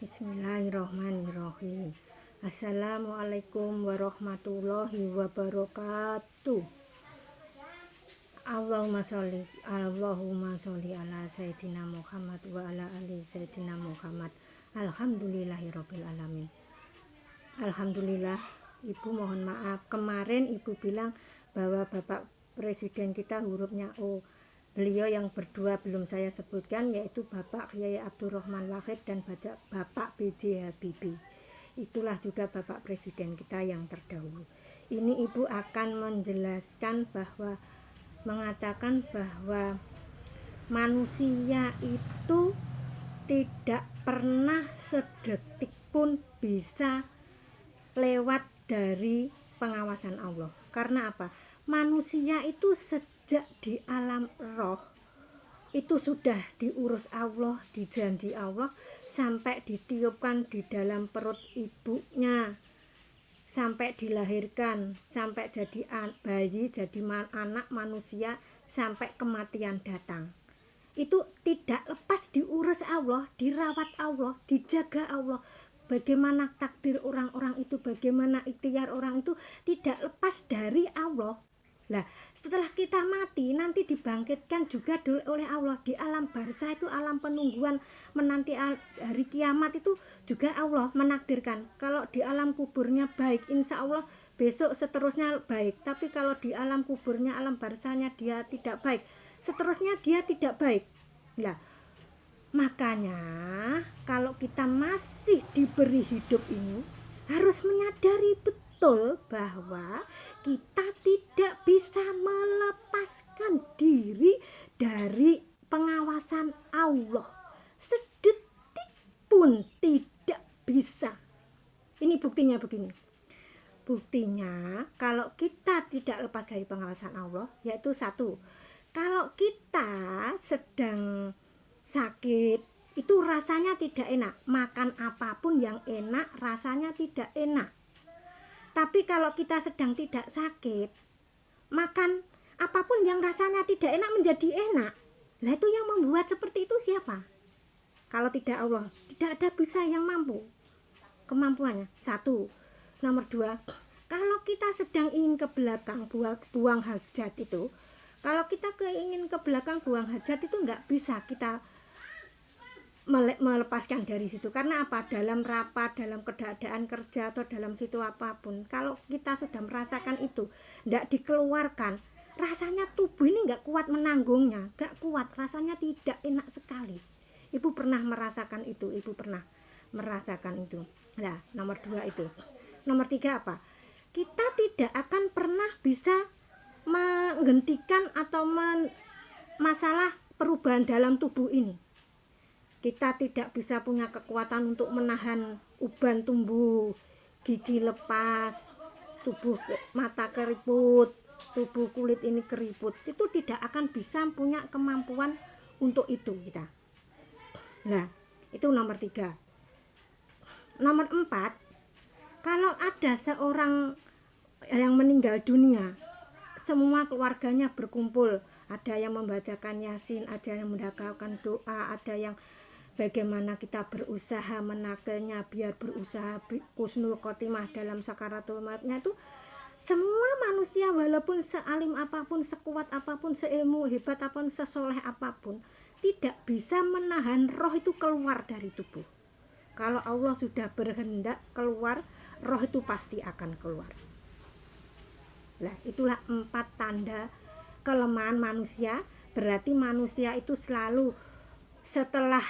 Bismillahirrahmanirrahim. Assalamualaikum warahmatullahi wabarakatuh. Allahumma sholli ala Sayyidina Muhammad wa ala ali Sayyidina Muhammad. Alhamdulillahirabbil alamin. Alhamdulillah, Ibu mohon maaf. Kemarin Ibu bilang bahwa Bapak Presiden kita hurufnya O. Beliau yang berdua belum saya sebutkan, yaitu Bapak Kyai Abdurrahman Wahid dan Bapak B.J. Habibie. Itulah juga Bapak Presiden kita yang terdahulu. Ini Ibu akan menjelaskan bahwa mengatakan bahwa manusia itu tidak pernah sedetik pun bisa lewat dari pengawasan Allah. Karena apa? Manusia itu sejak di alam roh itu sudah diurus Allah, dijanji Allah, sampai ditiupkan di dalam perut ibunya, sampai dilahirkan, sampai jadi bayi, jadi anak manusia, sampai kematian datang. Itu tidak lepas diurus Allah, dirawat Allah, dijaga Allah. Bagaimana takdir orang-orang itu, bagaimana ikhtiar orang itu tidak lepas dari Allah. Nah, setelah kita mati nanti dibangkitkan juga oleh Allah di alam barzah, itu alam penungguan menanti hari kiamat, itu juga Allah menakdirkan. Kalau di alam kuburnya baik, insya Allah besok seterusnya baik. Tapi kalau di alam kuburnya, alam barzahnya dia tidak baik, seterusnya dia tidak baik. Nah, makanya kalau kita masih diberi hidup ini harus menyadari betul bahwa kita tidak bisa melepaskan diri dari pengawasan Allah. Sedetik pun tidak bisa. Ini buktinya begini. Buktinya kalau kita tidak lepas dari pengawasan Allah, yaitu satu, kalau kita sedang sakit, itu rasanya tidak enak. Makan apapun yang enak rasanya tidak enak. Tapi kalau kita sedang tidak sakit, makan apapun yang rasanya tidak enak menjadi enak. Nah, itu yang membuat seperti itu siapa? Kalau tidak Allah, tidak ada bisa yang mampu kemampuannya. Satu. Nomor dua, kalau kita sedang ingin ke belakang buang hajat itu, kalau kita ingin ke belakang buang hajat itu nggak bisa kita melepaskan dari situ. Karena apa? Dalam rapat, dalam keadaan kerja, atau dalam situ apapun, kalau kita sudah merasakan itu tidak dikeluarkan, rasanya tubuh ini nggak kuat menanggungnya, nggak kuat, rasanya tidak enak sekali. Ibu pernah merasakan itu, Ibu pernah merasakan itu. Nah, nomor dua itu. Nomor tiga apa? Kita tidak akan pernah bisa menghentikan atau masalah perubahan dalam tubuh ini. Kita tidak bisa punya kekuatan untuk menahan uban tumbuh, gigi lepas, tubuh mata keriput, tubuh kulit ini keriput. Itu tidak akan bisa punya kemampuan untuk itu kita. Nah, itu nomor tiga. Nomor empat, kalau ada seorang yang meninggal dunia, semua keluarganya berkumpul, ada yang membacakan Yasin, ada yang mendakwakan doa, ada yang bagaimana kita berusaha menakilnya biar berusaha husnul khotimah dalam sakaratul mautnya. Itu semua manusia walaupun sealim apapun, sekuat apapun, seilmu hebat apapun, sesoleh apapun, tidak bisa menahan roh itu keluar dari tubuh. Kalau Allah sudah berhendak keluar, roh itu pasti akan keluar. Nah, itulah 4 tanda kelemahan manusia. Berarti manusia itu selalu setelah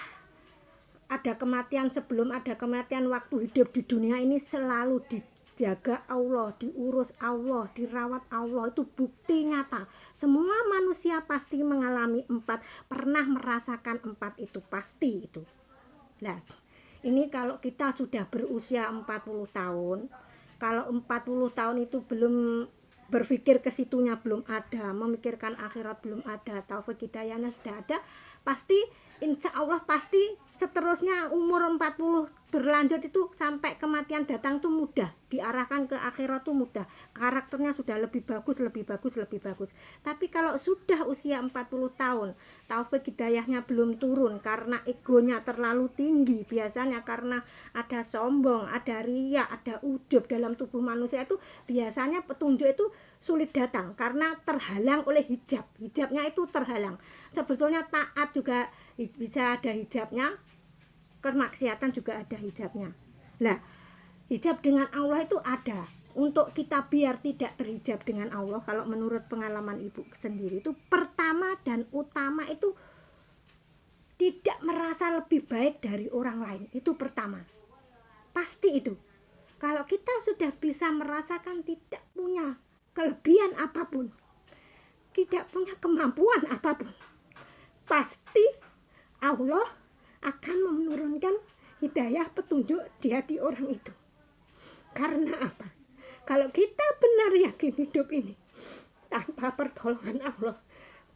ada kematian, sebelum ada kematian, waktu hidup di dunia ini selalu dijaga Allah, diurus Allah, dirawat Allah. Itu bukti nyata. Semua manusia pasti mengalami 4, pernah merasakan 4 itu, pasti itu. Nah, ini kalau kita sudah berusia 40 tahun, kalau 40 tahun itu belum berpikir ke situnya, belum ada, memikirkan akhirat belum ada, taufik hidayahnya sudah ada, pasti insya Allah pasti seterusnya umur 40 berlanjut itu sampai kematian datang tuh mudah, diarahkan ke akhirat tuh mudah, karakternya sudah lebih bagus, lebih bagus, lebih bagus. Tapi kalau sudah usia 40 tahun, taufik hidayahnya belum turun karena egonya terlalu tinggi, biasanya karena ada sombong, ada riya, ada ujub dalam tubuh manusia, itu biasanya petunjuk itu sulit datang karena terhalang oleh hijabnya itu terhalang. Sebetulnya taat juga bisa ada hijabnya, kemaksiatan juga ada hijabnya. Nah, hijab dengan Allah itu ada untuk kita biar tidak terhijab dengan Allah. Kalau menurut pengalaman ibu sendiri itu pertama dan utama itu tidak merasa lebih baik dari orang lain. Itu pertama, pasti itu. Kalau kita sudah bisa merasakan tidak punya kelebihan apapun, tidak punya kemampuan apapun, pasti Allah akan menurunkan hidayah petunjuk di hati orang itu. Karena apa? Kalau kita benar yakin hidup ini tanpa pertolongan Allah,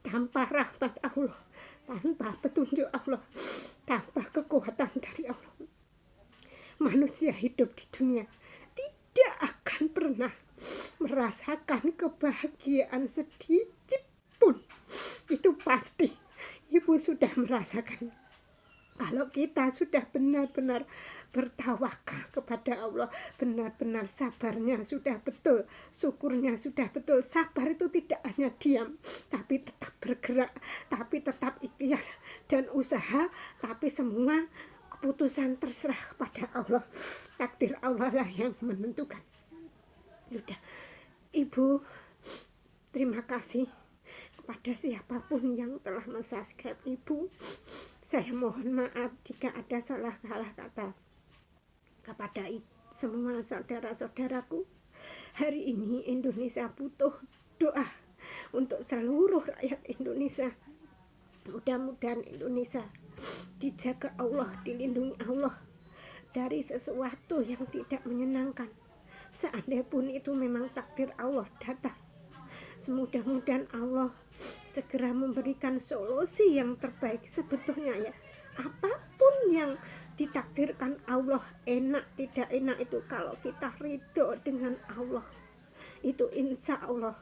tanpa rahmat Allah, tanpa petunjuk Allah, tanpa kekuatan dari Allah, manusia hidup di dunia tidak akan pernah merasakan kebahagiaan sedikit pun. Itu pasti. Ibu sudah merasakan. Kalau kita sudah benar-benar bertawakal kepada Allah, benar-benar sabarnya sudah betul, syukurnya sudah betul. Sabar itu tidak hanya diam, tapi tetap bergerak, tapi tetap ikhtiar dan usaha, tapi semua keputusan terserah kepada Allah. Takdir Allah lah yang menentukan. Sudah, Ibu, terima kasih kepada siapapun yang telah mensubscribe Ibu. Saya mohon maaf jika ada salah kata kepada semua saudara-saudaraku. Hari ini Indonesia butuh doa untuk seluruh rakyat Indonesia. Mudah-mudahan Indonesia dijaga Allah, dilindungi Allah dari sesuatu yang tidak menyenangkan. Seandainya pun itu memang takdir Allah datang, semudah-mudahan Allah segera memberikan solusi yang terbaik. Sebetulnya ya, apapun yang ditakdirkan Allah, enak tidak enak itu, kalau kita ridho dengan Allah, itu insya Allah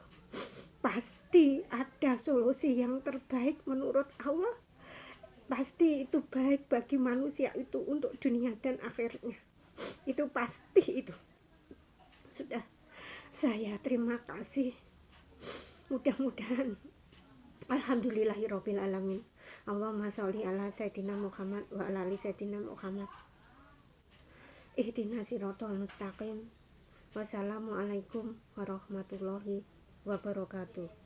pasti ada solusi yang terbaik menurut Allah. Pasti itu baik bagi manusia itu untuk dunia dan akhirnya. Itu pasti itu. Sudah, saya terima kasih. Mudah-mudahan alhamdulillahirabbil alamin. Allahumma sholli ala sayyidina Muhammad wa ala ali sayyidina Muhammad. Ihdinas siratal mustaqim. Wassalamualaikum warahmatullahi wabarakatuh.